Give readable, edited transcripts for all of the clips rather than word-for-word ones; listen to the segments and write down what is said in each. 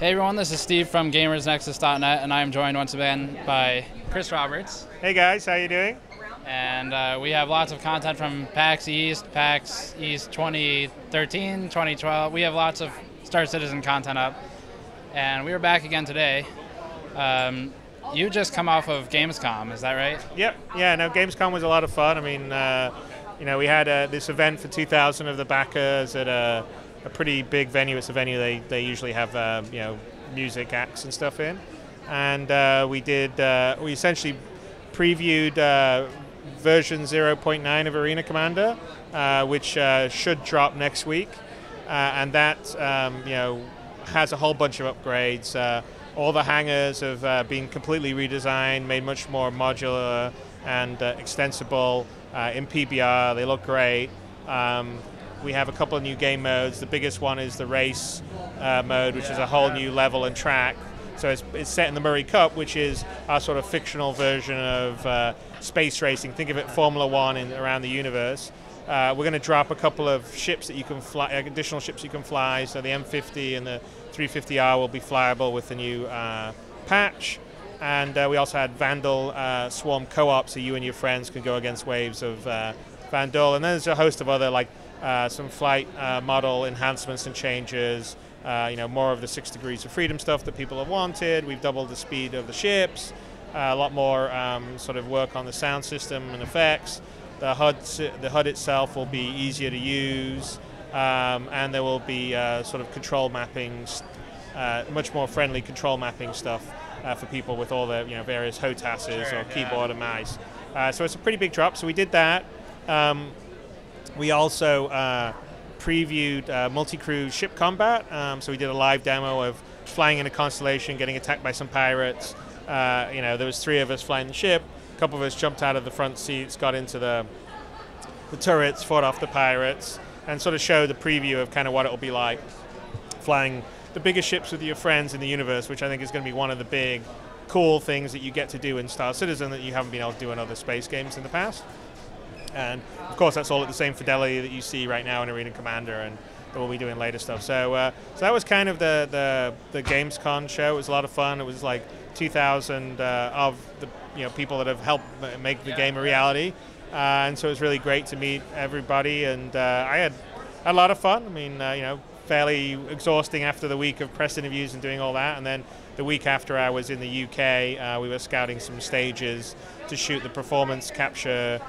Hey everyone, this is Steve from GamersNexus.net, and I am joined once again by Chris Roberts. Hey guys, how you doing? And we have lots of content from PAX East 2013, 2012. We have lots of Star Citizen content up, and we are back again today. You just come off of Gamescom, is that right? Yep. Yeah. No, Gamescom was a lot of fun. I mean, we had this event for 2,000 of the backers at a pretty big venue. It's a venue they usually have music acts and stuff in, and we essentially previewed version 0.9 of Arena Commander, which should drop next week, and that has a whole bunch of upgrades. All the hangars have been completely redesigned, made much more modular and extensible in PBR. They look great. We have a couple of new game modes. The biggest one is the race mode, which is a whole new level and track. So it's set in the Murray Cup, which is our sort of fictional version of space racing. Think of it Formula One around the universe. We're going to drop a couple of ships that you can fly, additional ships you can fly. So the M50 and the 350R will be flyable with the new patch. And we also had Vandal Swarm co-op, so you and your friends can go against waves of Vandal. And then there's a host of other, like some flight model enhancements and changes. More of the 6 degrees of freedom stuff that people have wanted. We've doubled the speed of the ships. A lot more sort of work on the sound system and effects. The HUD itself will be easier to use, and there will be sort of control mappings, much more friendly control mapping stuff for people with all the various HOTASs or keyboard and mouse. So it's a pretty big drop. So we did that. We also previewed multi-crew ship combat. So we did a live demo of flying in a constellation, getting attacked by some pirates. There was 3 of us flying the ship. A couple of us jumped out of the front seats, got into the turrets, fought off the pirates, and sort of showed the preview of kind of what it'll be like flying the biggest ships with your friends in the universe, which I think is going to be one of the big, cool things that you get to do in Star Citizen that you haven't been able to do in other space games in the past. And of course, that's all at the same fidelity that you see right now in Arena Commander, and that we'll be doing later stuff. So that was kind of the Gamescom show. It was a lot of fun. It was like 2,000 of the people that have helped make the game a reality, and so it was really great to meet everybody. And I had a lot of fun. I mean, fairly exhausting after the week of press interviews and doing all that. And then the week after, I was in the UK. We were scouting some stages to shoot the performance capture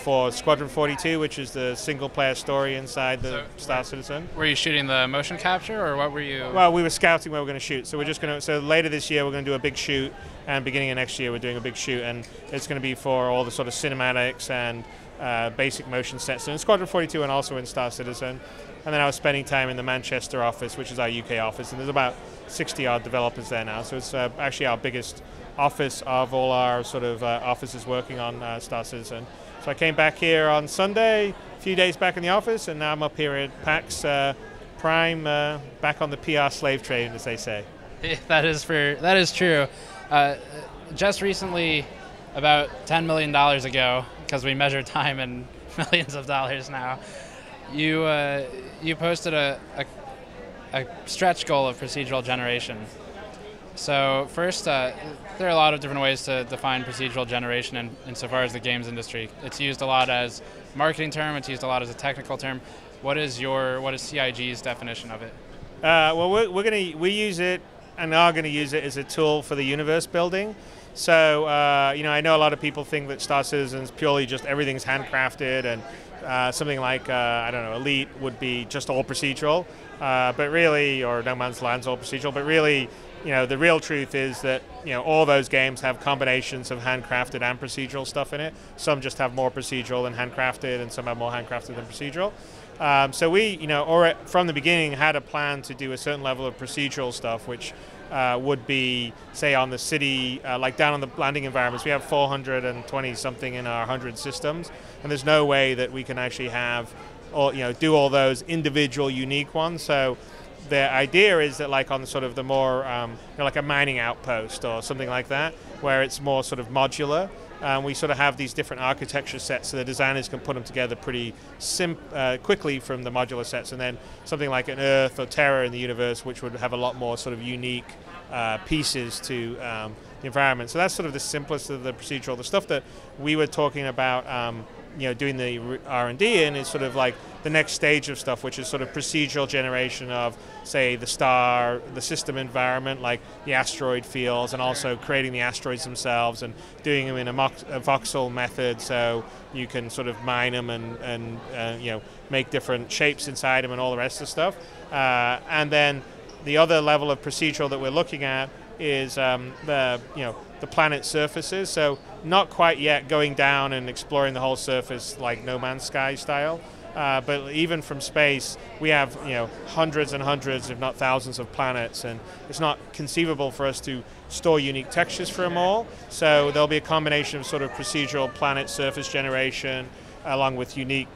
for Squadron 42, which is the single-player story inside the Star Citizen. Were you shooting the motion capture, or what were you? Well, we were scouting where we're going to shoot. So we're just going to. So later this year, we're going to do a big shoot, and beginning of next year, we're doing a big shoot, and it's going to be for all the sort of cinematics and basic motion sets. So in Squadron 42 and also in Star Citizen. And then I was spending time in the Manchester office, which is our UK office, and there's about 60-odd developers there now. So it's actually our biggest office of all our sort of offices working on Star Citizen. So I came back here on Sunday, a few days back in the office, and now I'm up here at PAX Prime, back on the PR slave train, as they say. That is true. Just recently, about $10 million ago, because we measure time in millions of dollars now, you posted a stretch goal of procedural generation. So first, there are a lot of different ways to define procedural generation insofar as the games industry. It's used a lot as a marketing term. It's used a lot as a technical term. What is CIG's definition of it? Well, we use it and are going to use it as a tool for the universe building. So I know a lot of people think that Star Citizen's purely just everything's handcrafted, and something like Elite would be just all procedural, but really, or No Man's Land's all procedural, but really. The real truth is that all those games have combinations of handcrafted and procedural stuff in it. Some just have more procedural than handcrafted, and some have more handcrafted than procedural. So we, from the beginning, had a plan to do a certain level of procedural stuff, which would be, say, on the city, like down on the landing environments. We have 420 something in our 100 systems, and there's no way that we can actually have, do all those individual, unique ones. So. The idea is that, like on the sort of the more, like a mining outpost or something like that, where it's more sort of modular, we sort of have these different architecture sets so the designers can put them together pretty quickly from the modular sets, and then something like an Earth or Terra in the universe, which would have a lot more sort of unique pieces to the environment. So that's sort of the simplest of the procedural. The stuff that we were talking about doing the R&D in is sort of like the next stage of stuff, which is sort of procedural generation of, say, the system environment, like the asteroid fields, and also creating the asteroids themselves and doing them in a voxel method, so you can sort of mine them and make different shapes inside them and all the rest of the stuff. And then the other level of procedural that we're looking at is the planet surfaces. So not quite yet going down and exploring the whole surface like No Man's Sky style, but even from space, we have hundreds and hundreds, if not thousands, of planets, and it's not conceivable for us to store unique textures for them all. So there'll be a combination of sort of procedural planet surface generation, along with unique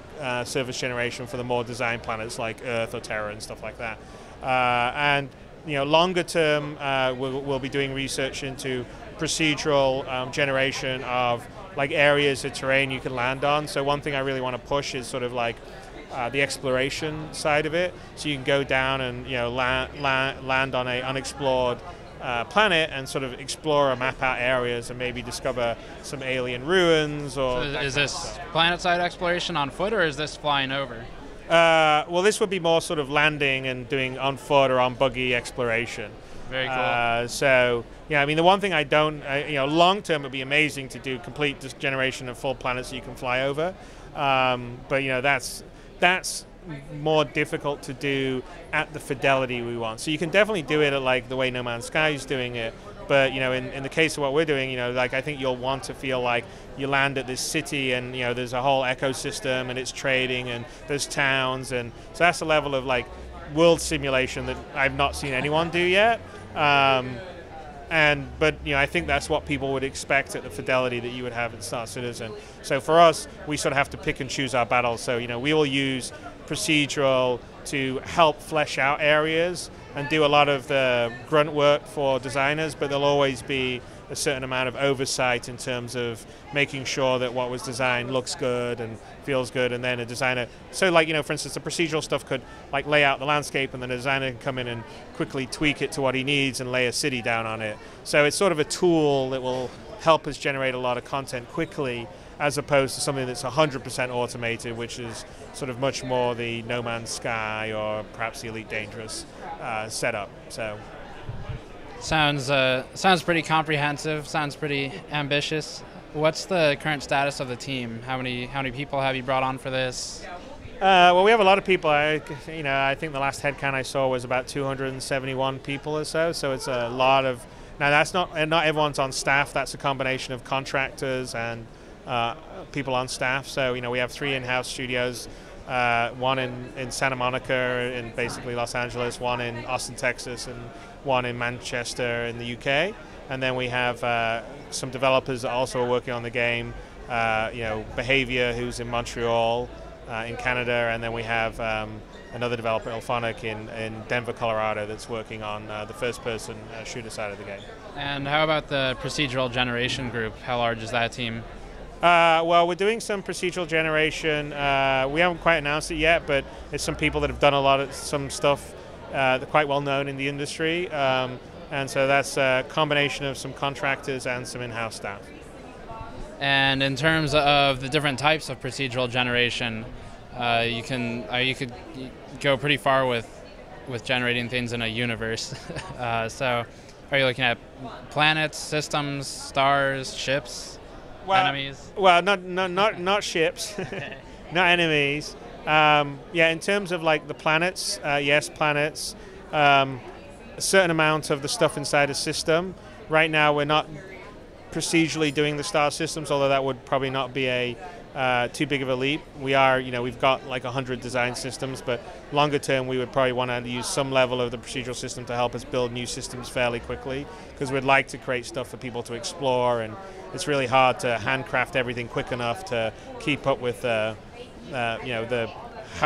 surface generation for the more designed planets like Earth or Terra and stuff like that. And longer term, we'll be doing research into procedural generation of like areas of terrain you can land on. So one thing I really want to push is sort of like the exploration side of it. So you can go down and land on a unexplored planet and sort of explore or map out areas and maybe discover some alien ruins. Or so is this planet-side exploration on foot, or is this flying over? Well, this would be more sort of landing and doing on foot or on buggy exploration. Very cool. So, I mean, the one thing I don't, long term it would be amazing to do complete generation of full planets that you can fly over. But, that's more difficult to do at the fidelity we want. So you can definitely do it at like the way No Man's Sky is doing it. But, in the case of what we're doing, I think you'll want to feel like you land at this city and, there's a whole ecosystem and it's trading and there's towns. And so that's the level of like world simulation that I've not seen anyone do yet. But I think that's what people would expect at the fidelity that you would have in Star Citizen. So for us, we sort of have to pick and choose our battles. So, we will use procedural to help flesh out areas and do a lot of the grunt work for designers, but there'll always be a certain amount of oversight in terms of making sure that what was designed looks good and feels good, and then a designer, so like, for instance, the procedural stuff could like lay out the landscape and then the designer can come in and quickly tweak it to what he needs and lay a city down on it. So it's sort of a tool that will help us generate a lot of content quickly, as opposed to something that's 100% automated, which is sort of much more the No Man's Sky or perhaps the Elite Dangerous setup. So sounds pretty comprehensive. Sounds pretty ambitious. What's the current status of the team? How many people have you brought on for this? Well, we have a lot of people. I think the last head count I saw was about 271 people or so. So it's a lot of. Now that's not everyone's on staff. That's a combination of contractors and people on staff. So we have 3 in-house studios, one in Santa Monica in basically Los Angeles, one in Austin, Texas, and one in Manchester in the UK. And then we have some developers that also are working on the game. Behavior, who's in Montreal, in Canada, and then we have another developer, Elphonic, in Denver, Colorado, that's working on the first-person shooter side of the game. And how about the procedural generation group? How large is that team? Well, we're doing some procedural generation. We haven't quite announced it yet, but it's some people that have done some stuff that are quite well known in the industry. And so that's a combination of some contractors and some in-house staff. And in terms of the different types of procedural generation, you could go pretty far with generating things in a universe. So are you looking at planets, systems, stars, ships, enemies? Well, not ships, Okay. not enemies. In terms of like the planets, yes, planets. A certain amount of the stuff inside a system. Right now, we're not procedurally doing the star systems, although that would probably not be a too big of a leap. We are, we've got like 100 design systems, but longer term, we would probably want to use some level of the procedural system to help us build new systems fairly quickly, because we'd like to create stuff for people to explore, and it's really hard to handcraft everything quick enough to keep up with how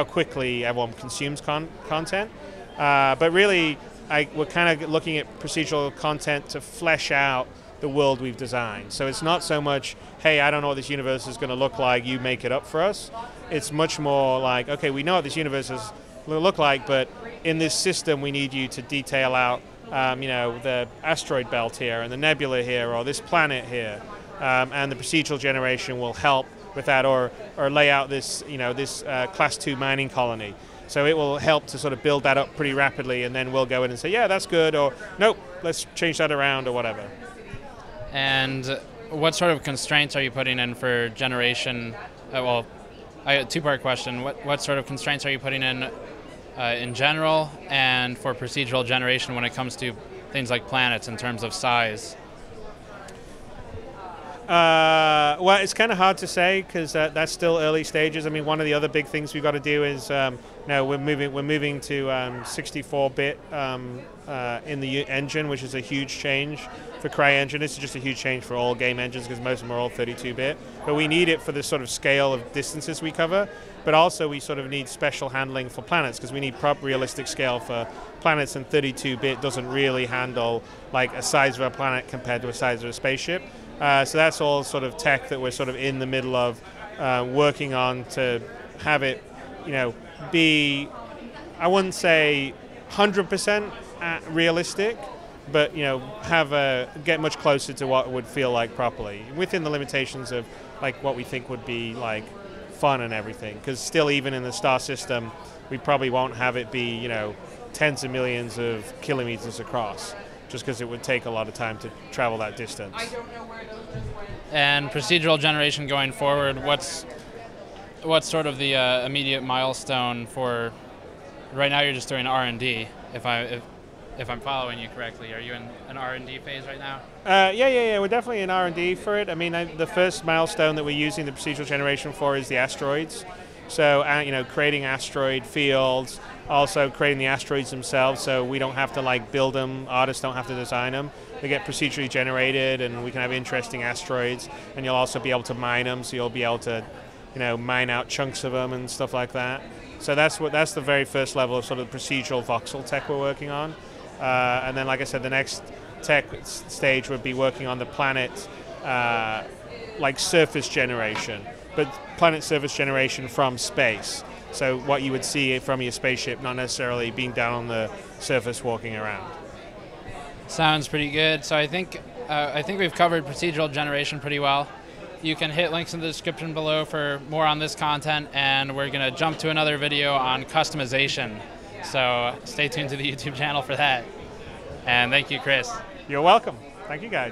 quickly everyone consumes content. But really, we're kind of looking at procedural content to flesh out the world we've designed. So it's not so much, hey, I don't know what this universe is going to look like, you make it up for us. It's much more like, okay, we know what this universe will look like, but in this system we need you to detail out the asteroid belt here and the nebula here or this planet here, and the procedural generation will help with that, or lay out this class 2 mining colony. So it will help to sort of build that up pretty rapidly, and then we'll go in and say, yeah, that's good, or nope, let's change that around, or whatever. And what sort of constraints are you putting in for generation? I got a two-part question. What sort of constraints are you putting in general, and for procedural generation when it comes to things like planets in terms of size? Well, it's kind of hard to say because that's still early stages. I mean, one of the other big things we've got to do is we're moving to 64-bit in the engine, which is a huge change for CryEngine. This is just a huge change for all game engines because most of them are all 32-bit. But we need it for the sort of scale of distances we cover. But also we sort of need special handling for planets because we need proper realistic scale for planets, and 32-bit doesn't really handle like a size of a planet compared to a size of a spaceship. So that's all sort of tech that we're sort of in the middle of working on to have it, be, I wouldn't say 100% realistic, but get much closer to what it would feel like properly within the limitations of like what we think would be like fun and everything. Because still, even in the star system, we probably won't have it be tens of millions of kilometers across, just because it would take a lot of time to travel that distance. And procedural generation going forward, what's sort of the immediate milestone for? Right now, you're just doing R&D. If I'm following you correctly, are you in an R&D phase right now? Yeah. We're definitely in R&D for it. I mean, the first milestone that we're using the procedural generation for is the asteroids. So, creating asteroid fields, also creating the asteroids themselves, so we don't have to like build them, artists don't have to design them. They get procedurally generated, and we can have interesting asteroids, and you'll also be able to mine them, so you'll be able to, mine out chunks of them and stuff like that. So that's the very first level of sort of procedural voxel tech we're working on. And then, like I said, the next tech stage would be working on the planet, like surface generation, but planet surface generation from space. So what you would see from your spaceship, not necessarily being down on the surface walking around. Sounds pretty good. So I think we've covered procedural generation pretty well. You can hit links in the description below for more on this content, and we're going to jump to another video on customization. So stay tuned to the YouTube channel for that. And thank you, Chris. You're welcome. Thank you, guys.